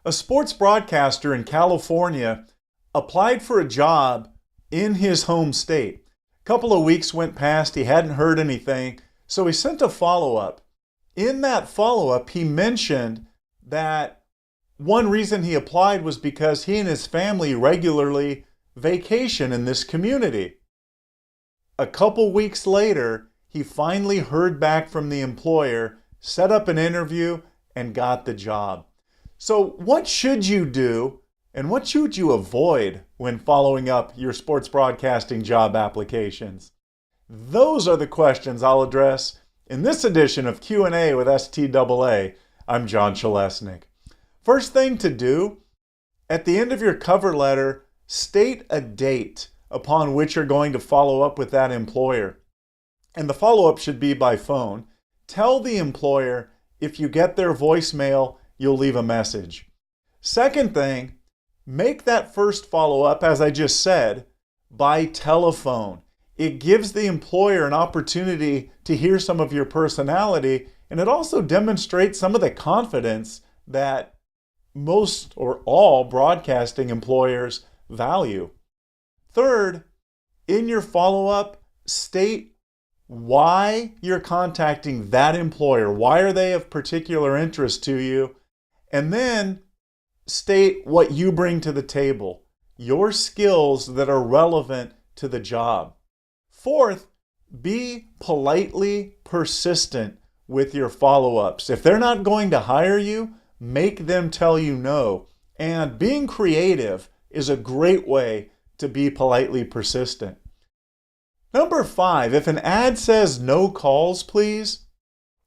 A sports broadcaster in California applied for a job in his home state. A couple of weeks went past, he hadn't heard anything, so he sent a follow-up. In that follow-up, he mentioned that one reason he applied was because he and his family regularly vacation in this community. A couple weeks later, he finally heard back from the employer, set up an interview, and got the job. So what should you do and what should you avoid when following up your sports broadcasting job applications? Those are the questions I'll address in this edition of Q&A with STAA. I'm John Chalesnik. First thing to do, at the end of your cover letter, state a date upon which you're going to follow up with that employer. And the follow-up should be by phone. Tell the employer if you get their voicemail, you'll leave a message. Second thing, make that first follow-up, as I just said, by telephone. It gives the employer an opportunity to hear some of your personality, and it also demonstrates some of the confidence that most or all broadcasting employers value. Third, in your follow-up, state why you're contacting that employer. Why are they of particular interest to you? And then state what you bring to the table, your skills that are relevant to the job. Fourth, be politely persistent with your follow-ups. If they're not going to hire you, make them tell you no. And being creative is a great way to be politely persistent. Number 5, if an ad says no calls, please,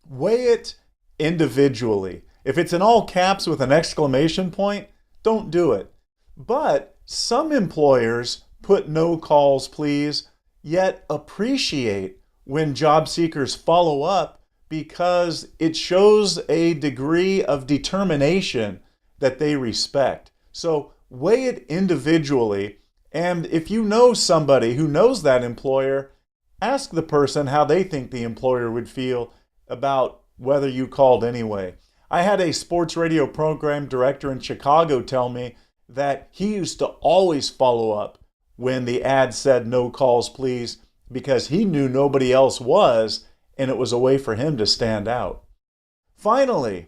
weigh it individually. If it's in all caps with an exclamation point, don't do it. But some employers put no calls, please, yet appreciate when job seekers follow up because it shows a degree of determination that they respect. So weigh it individually. And if you know somebody who knows that employer, ask the person how they think the employer would feel about whether you called anyway. I had a sports radio program director in Chicago tell me that he used to always follow up when the ad said no calls please because he knew nobody else was and it was a way for him to stand out. Finally,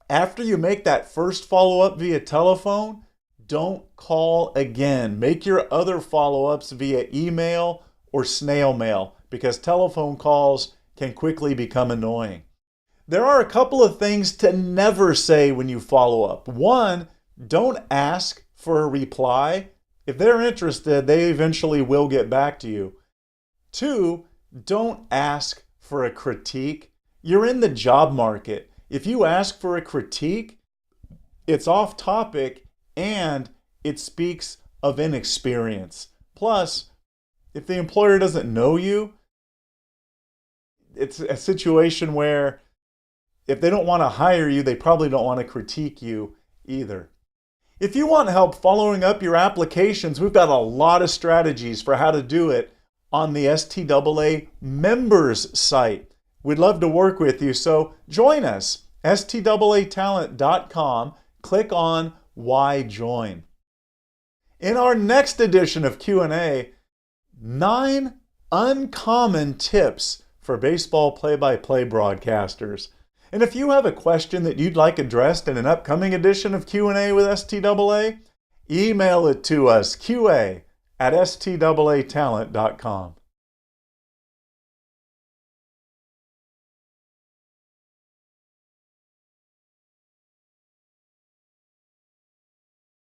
after you make that first follow-up via telephone, don't call again. Make your other follow-ups via email or snail mail because telephone calls can quickly become annoying. There are a couple of things to never say when you follow up. One, don't ask for a reply. If they're interested, they eventually will get back to you. Two, don't ask for a critique. You're in the job market. If you ask for a critique, it's off topic and it speaks of inexperience. Plus, if the employer doesn't know you, it's a situation where if they don't want to hire you, they probably don't want to critique you either. If you want help following up your applications, we've got a lot of strategies for how to do it on the STAA members site. We'd love to work with you, so join us, STAAtalent.com. Click on Why Join. In our next edition of Q&A, 9 uncommon tips for baseball play-by-play broadcasters. And if you have a question that you'd like addressed in an upcoming edition of Q&A with STAA, email it to us, qa@STAAtalent.com.